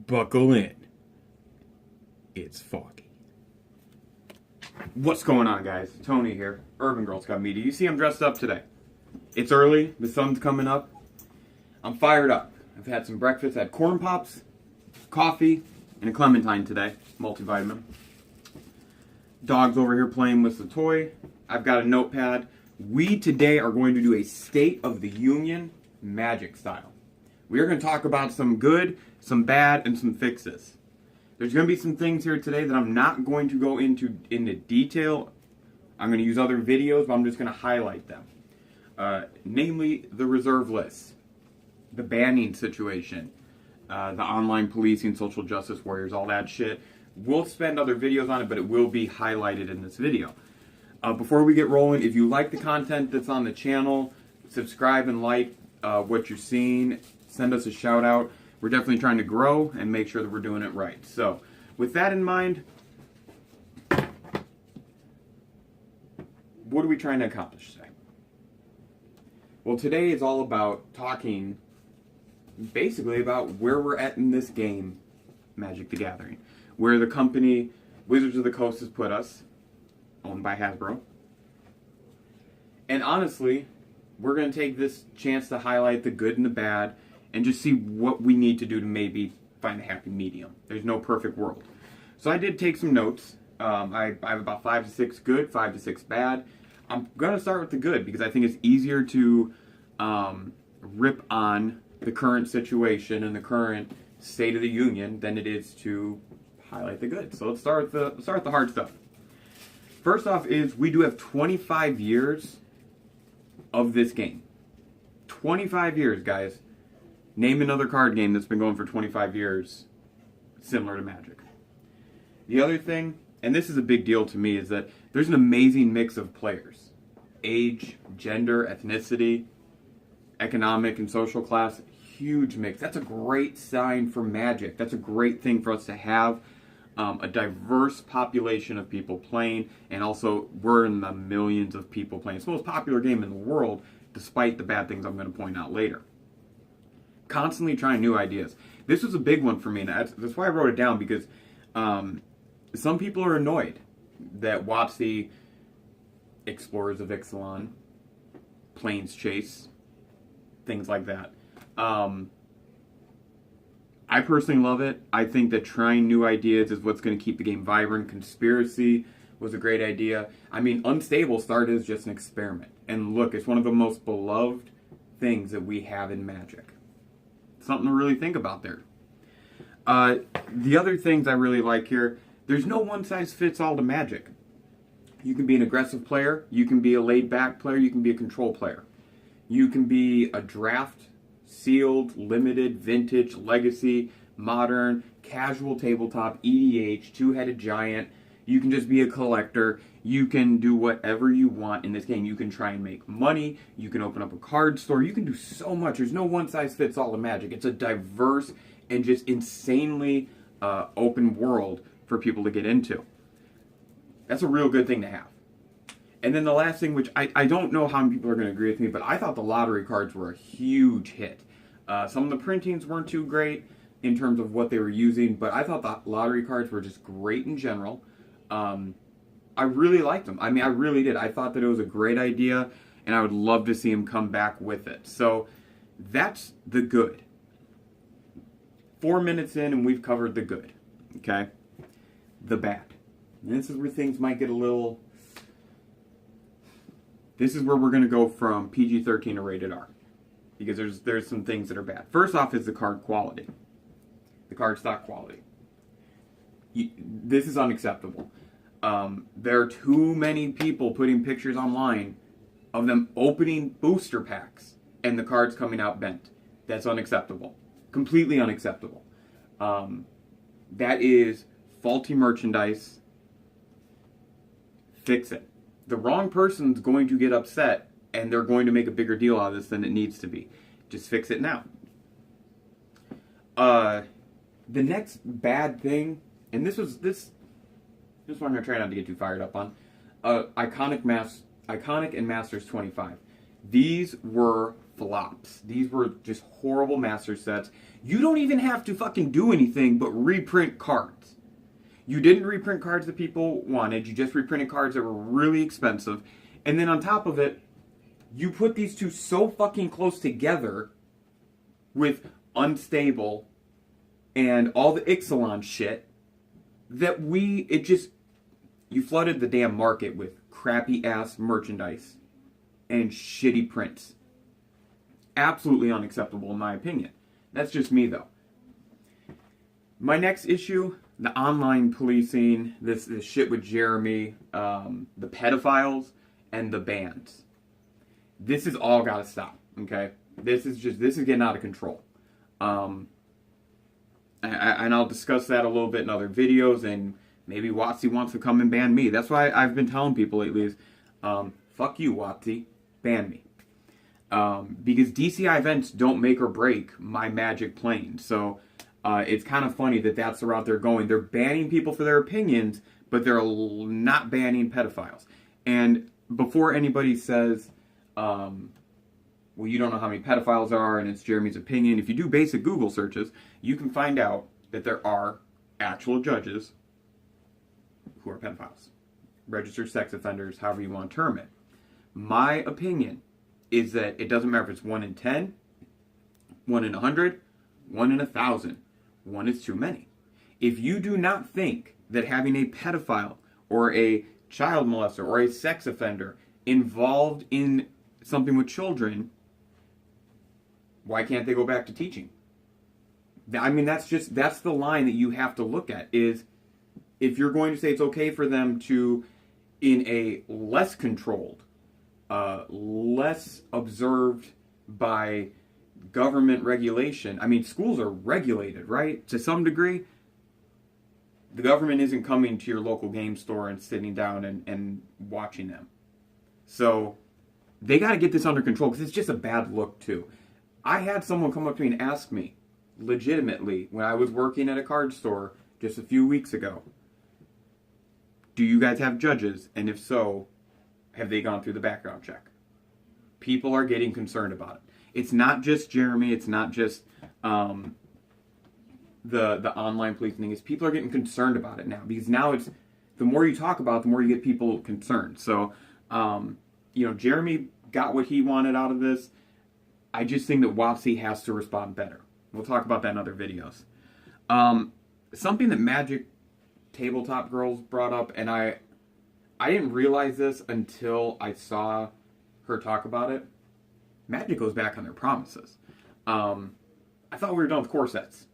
Buckle in. It's foggy. What's going on, guys? Tony here. Urban Girl Scout Media. You see I'm dressed up today. It's early. The sun's coming up. I'm fired up. I've had some breakfast. I had corn pops, coffee, and a clementine today. Multivitamin. Dog's over here playing with the toy. I've got a notepad. We today are going to do a State of the Union Magic style. We are going to talk about some good, some bad, and some fixes. There's going to be some things here today that I'm not going to go into detail. I'm going to use other videos, but I'm just going to highlight them. Namely, the reserve list, the banning situation, the online policing, social justice warriors, all that shit. We'll spend other videos on it, but it will be highlighted in this video. Before we get rolling, if you like the content that's on the channel, subscribe and like what you're seeing. Send us a shout out. We're definitely trying to grow and make sure that we're doing it right. So, with that in mind, what are we trying to accomplish today? Well, today is all about talking basically about where we're at in this game, Magic the Gathering. Where the company Wizards of the Coast has put us, owned by Hasbro. And honestly, we're going to take this chance to highlight the good and the bad and just see what we need to do to maybe find a happy medium. There's no perfect world. So I did take some notes. I have about 5 to 6 good, 5 to 6 bad. I'm going to start with the good because I think it's easier to rip on the current situation and the current State of the Union than it is to highlight the good. So let's start with the hard stuff. First off is we do have 25 years of this game. 25 years, guys. Name another card game that's been going for 25 years similar to Magic. The other thing, and this is a big deal to me, is that there's an amazing mix of players. Age, gender, ethnicity, economic and social class, huge mix. That's a great sign for Magic. That's a great thing for us to have. A diverse population of people playing, and also we're in the millions of people playing. It's the most popular game in the world, despite the bad things I'm going to point out later. Constantly trying new ideas. This was a big one for me, and that's why I wrote it down, because some people are annoyed that WotC, Explorers of Ixalan, Plains Chase, things like that. I personally love it. I think that trying new ideas is what's going to keep the game vibrant. Conspiracy was a great idea. I mean, Unstable started as just an experiment. And look, it's one of the most beloved things that we have in Magic. Something to really think about there. The other things I really like here, there's no one-size-fits-all to Magic. You can be an aggressive player. You can be a laid-back player. You can be a control player. You can be a draft, sealed, limited, vintage, legacy, modern, casual tabletop, EDH, two-headed giant. You can just be a collector. You can do whatever you want in this game. You can try and make money. You can open up a card store. You can do so much. There's no one-size-fits-all to Magic. It's a diverse and just insanely open world for people to get into. That's a real good thing to have. And then the last thing, which I don't know how many people are going to agree with me, but I thought the lottery cards were a huge hit. Some of the printings weren't too great in terms of what they were using, but I thought the lottery cards were just great in general. I really liked them. I mean, I really did. I thought that it was a great idea, and I would love to see them come back with it. So that's the good. 4 minutes in, and we've covered the good. Okay? The bad. And this is where things might get a little... This is where we're going to go from PG-13 to rated R. Because there's some things that are bad. First off is the card quality. The card stock quality. This is unacceptable. There are too many people putting pictures online of them opening booster packs and the cards coming out bent. That's unacceptable. Completely unacceptable. That is faulty merchandise. Fix it. The wrong person's going to get upset, and they're going to make a bigger deal out of this than it needs to be. Just fix it now. The next bad thing, and this one I'm going to try not to get too fired up on. Iconic and Masters 25. These were flops. These were just horrible master sets. You don't even have to fucking do anything but reprint cards. You didn't reprint cards that people wanted. You just reprinted cards that were really expensive. And then on top of it, you put these two so fucking close together with unstable and all the Ixalan shit that you flooded the damn market with crappy ass merchandise and shitty prints. Absolutely unacceptable in my opinion. That's just me though. My next issue, the online policing, this shit with Jeremy, the pedophiles, and the bans. This has all got to stop, okay? This is getting out of control. And I'll discuss that a little bit in other videos, and maybe WotC wants to come and ban me. That's why I've been telling people lately is, fuck you, WotC, ban me. Because DCI events don't make or break my Magic playing. So it's kind of funny that that's the route they're going. They're banning people for their opinions, but they're not banning pedophiles. And before anybody says, well, you don't know how many pedophiles are and it's Jeremy's opinion, if you do basic Google searches, you can find out that there are actual judges who are pedophiles. Registered sex offenders, however you want to term it. My opinion is that it doesn't matter if it's 1 in 10, 1 in 100, 1 in 1,000. 1 is too many. If you do not think that having a pedophile or a child molester or a sex offender involved in something with children, why can't they go back to teaching? I mean, that's the line that you have to look at, is if you're going to say it's okay for them to, in a less controlled, less observed by government regulation. I mean, schools are regulated, right? To some degree. The government isn't coming to your local game store and sitting down and watching them. So they got to get this under control, because it's just a bad look too. I had someone come up to me and ask me, legitimately, when I was working at a card store just a few weeks ago, do you guys have judges? And if so, have they gone through the background check? People are getting concerned about it. It's not just Jeremy. It's not just the online policing thing. Is people are getting concerned about it now, because now it's the more you talk about it, the more you get people concerned. So, Jeremy got what he wanted out of this. I just think that WotC has to respond better. We'll talk about that in other videos. Something that Magic Tabletop Girls brought up, and I didn't realize this until I saw her talk about it. Magic goes back on their promises. I thought we were done with core sets.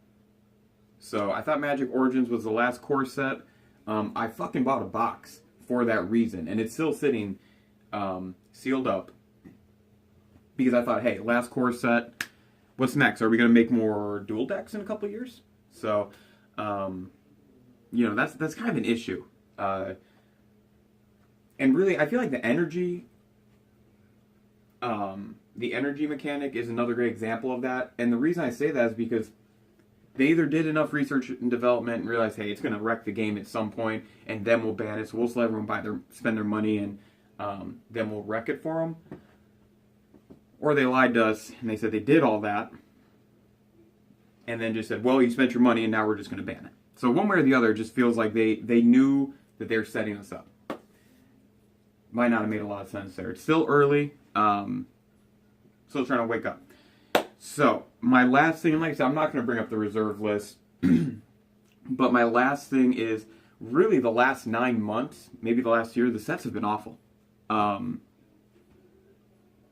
So I thought Magic Origins was the last core set. I fucking bought a box for that reason. And it's still sitting sealed up. Because I thought, hey, last core set, what's next? Are we going to make more dual decks in a couple of years? So, that's kind of an issue. And really, I feel like the energy mechanic is another great example of that. And the reason I say that is because they either did enough research and development and realized, hey, it's going to wreck the game at some point, and then we'll ban it. So we'll just let everyone spend their money, and then we'll wreck it for them. Or they lied to us and they said they did all that, and then just said, well, you spent your money and now we're just going to ban it. So one way or the other, it just feels like they knew that they're setting us up. Might not have made a lot of sense there. It's still early. Still trying to wake up. So my last thing, and like I said, I'm not going to bring up the reserve list, but my last thing is really the last 9 months, maybe the last year, the sets have been awful.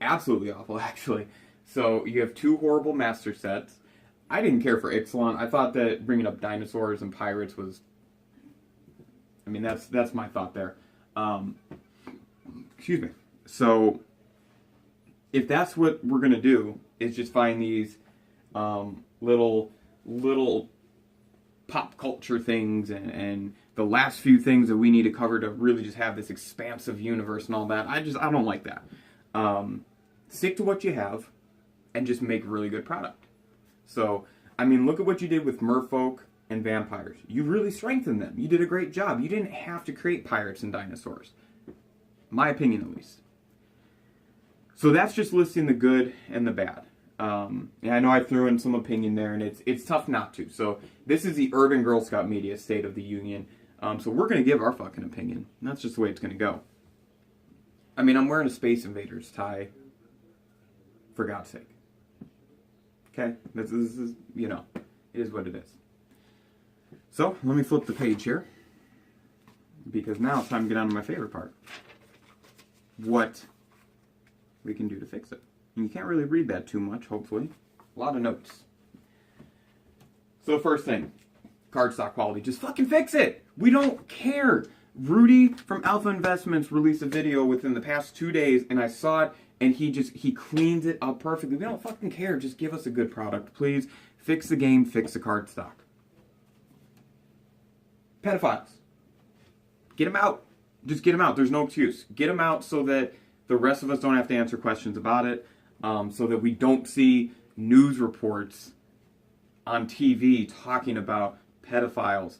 Absolutely awful, actually. So you have 2 horrible master sets. I didn't care for Ixalan. I thought that bringing up dinosaurs and pirates was... I mean, that's my thought there. Excuse me. So, if that's what we're going to do, is just find these little pop culture things and the last few things that we need to cover to really just have this expansive universe and all that, I don't like that. Stick to what you have and just make really good product. So, I mean, look at what you did with merfolk and vampires. You really strengthened them. You did a great job. You didn't have to create pirates and dinosaurs. My opinion, at least. So that's just listing the good and the bad. And I know I threw in some opinion there, and it's tough not to. So this is the Urban Girl Scout Media State of the Union. So we're going to give our fucking opinion. And that's just the way it's going to go. I mean, I'm wearing a Space Invaders tie. For God's sake. Okay? This is, you know, it is what it is. So, let me flip the page here. Because now it's time to get on to my favorite part. What we can do to fix it. And you can't really read that too much, hopefully. A lot of notes. So first thing, cardstock quality. Just fucking fix it! We don't care! Rudy from Alpha Investments released a video within the past 2 days, and I saw it, and he cleans it up perfectly. We don't fucking care. Just give us a good product, please. Fix the game, fix the cardstock. Pedophiles. Get them out. Just get them out. There's no excuse. Get them out so that the rest of us don't have to answer questions about it, so that we don't see news reports on TV talking about pedophiles.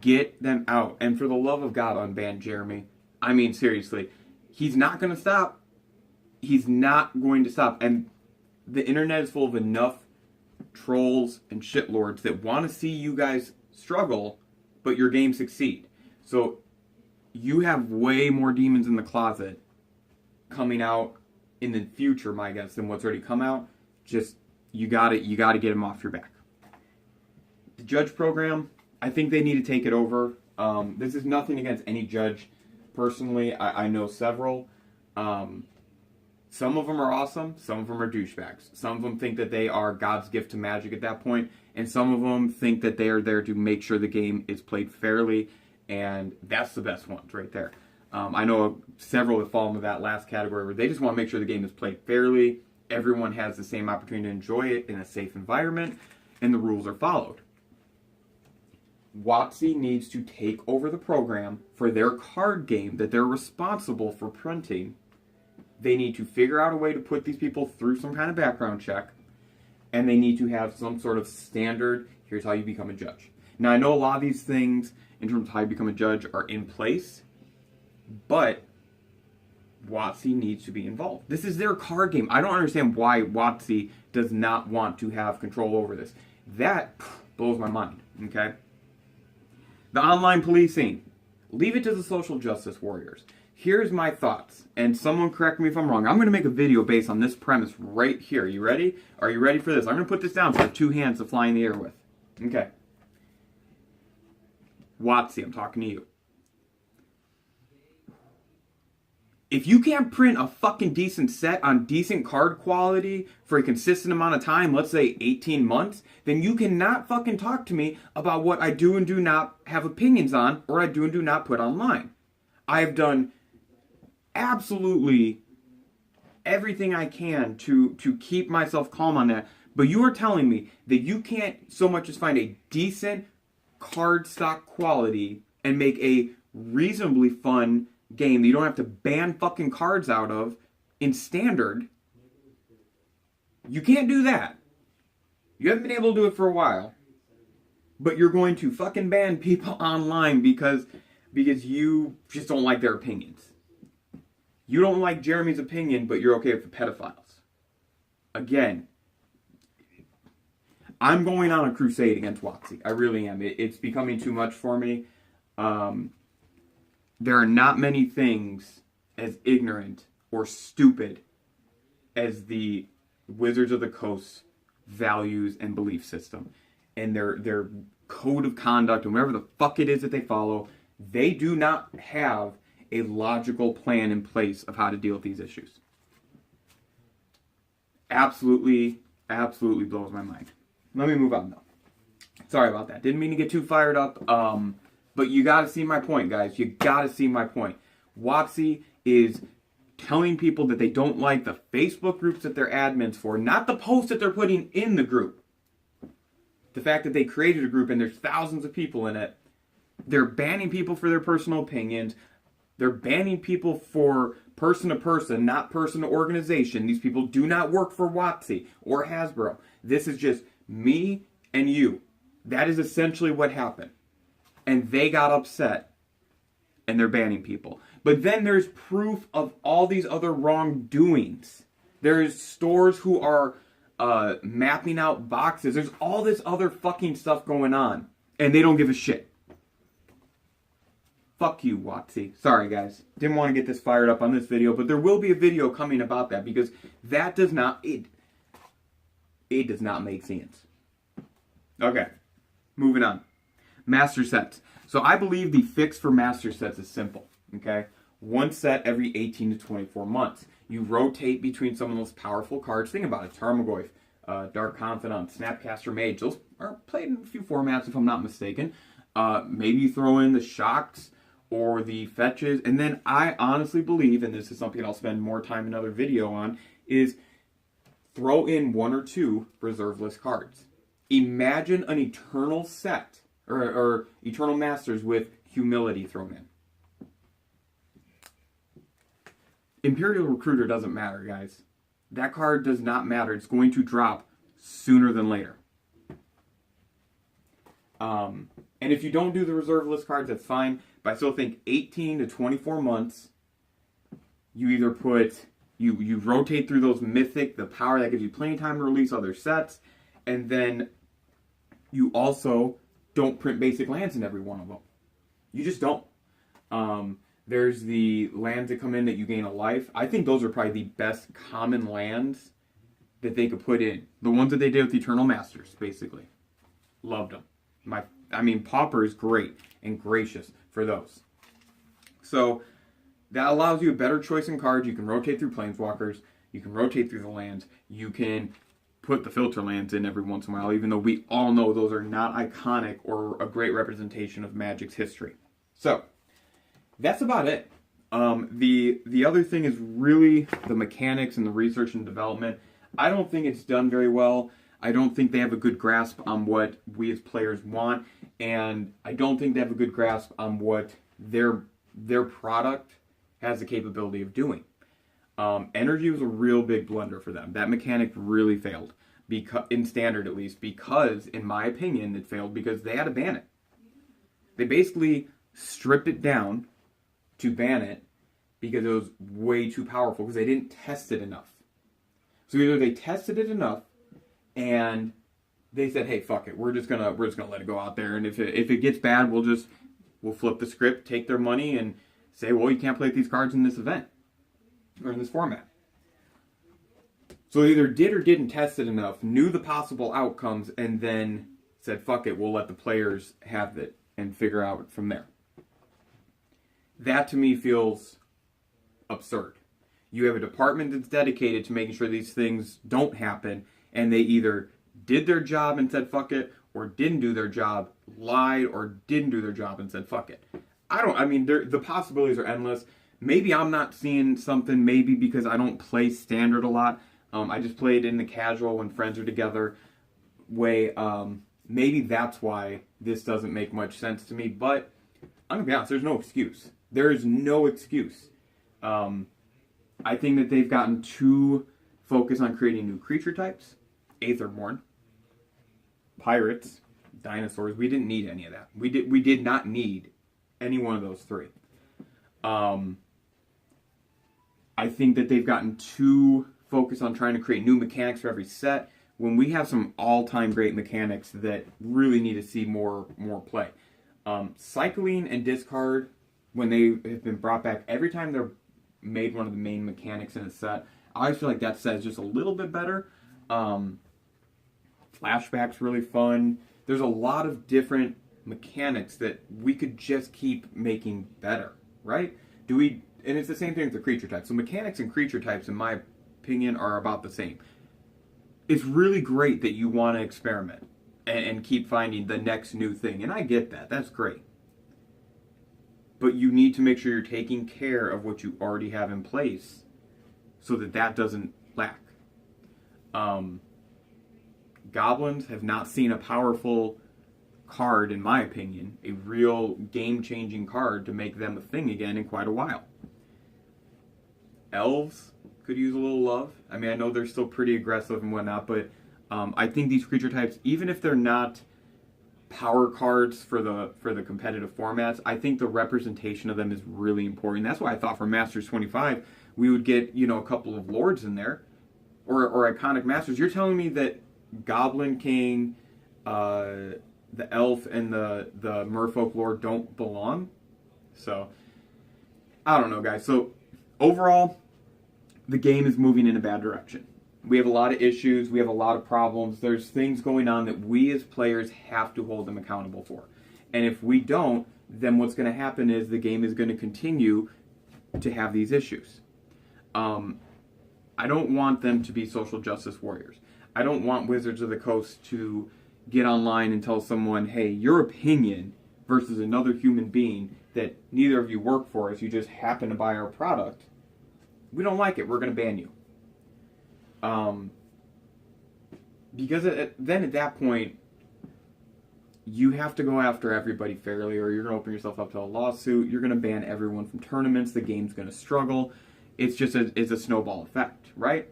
Get them out. And for the love of God, unban Jeremy. I mean, seriously. He's not going to stop. He's not going to stop. And the internet is full of enough trolls and shitlords that want to see you guys struggle, but your game succeed. So you have way more demons in the closet coming out in the future, my guess, than what's already come out. Just, you gotta get them off your back. The judge program, I think they need to take it over. This is nothing against any judge. Personally, I know several. Some of them are awesome. Some of them are douchebags. Some of them think that they are God's gift to Magic at that point. And some of them think that they are there to make sure the game is played fairly. And that's the best ones right there. I know several that fall into that last category where they just want to make sure the game is played fairly. Everyone has the same opportunity to enjoy it in a safe environment. And the rules are followed. WotC needs to take over the program for their card game that they're responsible for printing. They need to figure out a way to put these people through some kind of background check. And they need to have some sort of standard, here's how you become a judge. Now, I know a lot of these things, in terms of how you become a judge, are in place. But WotC needs to be involved. This is their card game. I don't understand why WotC does not want to have control over this. That blows my mind, okay? The online policing. Leave it to the social justice warriors. Here's my thoughts, and someone correct me if I'm wrong. I'm going to make a video based on this premise right here. You ready? Are you ready for this? I'm going to put this down so I have 2 hands to fly in the air with. Okay. WotC, I'm talking to you. If you can't print a fucking decent set on decent card quality for a consistent amount of time, let's say 18 months, then you cannot fucking talk to me about what I do and do not have opinions on, or I do and do not put online. I have done absolutely everything I can to keep myself calm on that. But you are telling me that you can't so much as find a decent cardstock quality and make a reasonably fun game that you don't have to ban fucking cards out of in standard. You can't do that. You haven't been able to do it for a while. But you're going to fucking ban people online because you just don't like their opinions. You don't like Jeremy's opinion, but you're okay with the pedophiles. Again, I'm going on a crusade against WotC. I really am. It's becoming too much for me. There are not many things as ignorant or stupid as the Wizards of the Coast values and belief system. And their code of conduct and whatever the fuck it is that they follow, they do not have a logical plan in place of how to deal with these issues. Absolutely blows my mind. Let me move on though. Sorry about that. Didn't mean to get too fired up. But you gotta see my point, guys. You gotta see my point. WotC is telling people that they don't like the Facebook groups that they're admins for, not the posts that they're putting in the group. The fact that they created a group and there's thousands of people in it. They're banning people for their personal opinions. They're banning people for person to person, not person to organization. These people do not work for WotC or Hasbro. This is just me and you. That is essentially what happened. And they got upset. And they're banning people. But then there's proof of all these other wrongdoings. There's stores who are mapping out boxes. There's all this other fucking stuff going on. And they don't give a shit. Fuck you, WotC. Sorry, guys. Didn't want to get this fired up on this video, but there will be a video coming about that because that does not... It does not make sense. Okay. Moving on. Master sets. So I believe the fix for master sets is simple. Okay? One set every 18 to 24 months. You rotate between some of the most powerful cards. Think about it. Tarmogoyf, Dark Confidant, Snapcaster Mage. Those are played in a few formats if I'm not mistaken. Maybe you throw in the Shocks or the Fetches. And then I honestly believe, and this is something I'll spend more time in another video on, is throw in one or two reserve list cards. Imagine an Eternal set, or Eternal Masters with Humility thrown in. Imperial Recruiter doesn't matter, guys. That card does not matter. It's going to drop sooner than later. And if you don't do the reserve list cards, that's fine. But I still think 18 to 24 months, you either put... You rotate through those mythic, the power that gives you playing time to release other sets, and then you also don't print basic lands in every one of them. You just don't. There's the lands that come in that you gain a life. I think those are probably the best common lands that they could put in. The ones that they did with Eternal Masters, basically. Loved them. Pauper is great and gracious for those. So that allows you a better choice in cards. You can rotate through Planeswalkers. You can rotate through the lands. You can put the filter lands in every once in a while, even though we all know those are not iconic or a great representation of Magic's history. So that's about it. The other thing is really the mechanics and the research and development. I don't think it's done very well. I don't think they have a good grasp on what we as players want, and I don't think they have a good grasp on what their product has the capability of doing. Energy was a real big blunder for them. That mechanic really failed, in Standard at least, because, in my opinion, it failed because they had to ban it. They basically stripped it down to ban it because it was way too powerful, because they didn't test it enough. So either they tested it enough and they said, hey, fuck it, we're just gonna let it go out there, and if it gets bad, we'll flip the script, take their money, and say, well, you can't play with these cards in this event or in this format. So they either did or didn't test it enough, knew the possible outcomes, and then said, fuck it, we'll let the players have it and figure out from there. That to me feels absurd. You have a department that's dedicated to making sure these things don't happen, and they either did their job and said fuck it, or didn't do their job, lied, or didn't do their job and said fuck it. The possibilities are endless. Maybe I'm not seeing something, maybe because I don't play Standard a lot. I just play it in the casual when friends are together way. Maybe that's why this doesn't make much sense to me, but I'm going to be honest, there's no excuse. There is no excuse. I think that they've gotten too focused on creating new creature types. Aetherborn, pirates, dinosaurs. We didn't need any of that. We did not need any one of those three. I think that they've gotten too focused on trying to create new mechanics for every set, when we have some all-time great mechanics that really need to see more play. Cycling and discard, when they have been brought back, every time they're made one of the main mechanics in a set, I always feel like that set is just a little bit better. Flashback's really fun. There's a lot of different mechanics that we could just keep making better, right? And it's the same thing with the creature types. So mechanics and creature types, in my opinion, are about the same. It's really great that you want to experiment and keep finding the next new thing. And I get that. That's great. But you need to make sure you're taking care of what you already have in place so that doesn't lack. Goblins have not seen a powerful card, in my opinion, a real game-changing card to make them a thing again in quite a while. Elves could use a little love. I mean, I know they're still pretty aggressive and whatnot, but I think these creature types, even if they're not power cards for the competitive formats. I think the representation of them is really important. That's why I thought for Masters 25 we would get, you know, a couple of Lords in there, or iconic Masters. You're telling me that Goblin King, the Elf, and the Merfolk Lord don't belong? So I don't know, guys. So overall, the game is moving in a bad direction. We have a lot of issues. We have a lot of problems. There's things going on that we as players have to hold them accountable for. And if we don't, then what's going to happen is the game is going to continue to have these issues. I don't want them to be social justice warriors. I don't want Wizards of the Coast to get online and tell someone, hey, your opinion versus another human being that neither of you work for us, you just happen to buy our product, we don't like it, we're going to ban you. Because then at that point, you have to go after everybody fairly, or you're going to open yourself up to a lawsuit. You're going to ban everyone from tournaments. The game's going to struggle. It's just it's a snowball effect, right?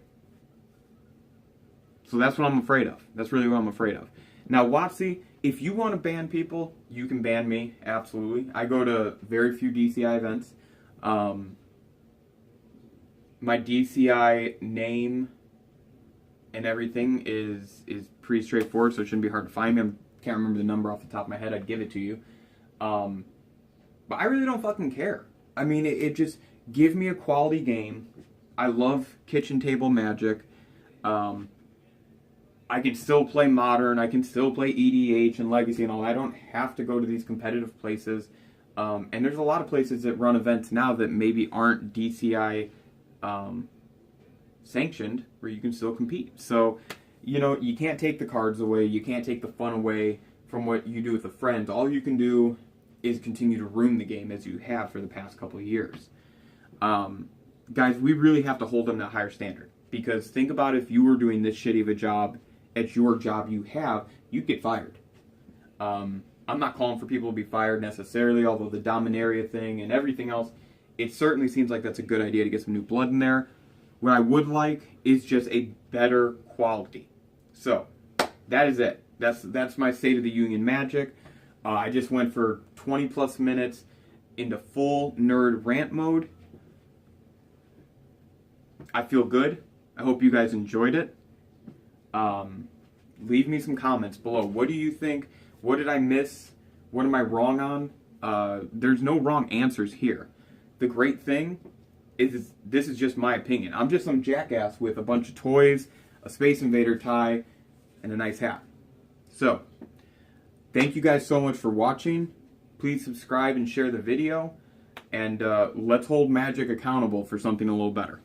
So that's what I'm afraid of. That's really what I'm afraid of. Now, WotC, if you want to ban people, you can ban me, absolutely. I go to very few DCI events. My DCI name and everything is pretty straightforward, so it shouldn't be hard to find me. I can't remember the number off the top of my head. I'd give it to you. But I really don't fucking care. I mean, it just, give me a quality game. I love kitchen table Magic. I can still play Modern. I can still play EDH and Legacy and all. I don't have to go to these competitive places. And there's a lot of places that run events now that maybe aren't DCI sanctioned, where you can still compete. So, you know, you can't take the cards away. You can't take the fun away from what you do with a friend. All you can do is continue to ruin the game as you have for the past couple of years. Guys, we really have to hold them to a higher standard. Because think about if you were doing this shitty of a job at your job you have, you'd get fired. I'm not calling for people to be fired necessarily, although the Dominaria thing and everything else, it certainly seems like that's a good idea to get some new blood in there. What I would like is just a better quality. So, that is it. That's my State of the Union Magic. I just went for 20 plus minutes into full nerd rant mode. I feel good. I hope you guys enjoyed it. Leave me some comments below. What do you think? What did I miss? What am I wrong on? There's no wrong answers here. The great thing is this is just my opinion. I'm just some jackass with a bunch of toys, a Space Invader tie, and a nice hat. So, thank you guys so much for watching. Please subscribe and share the video. And let's hold Magic accountable for something a little better.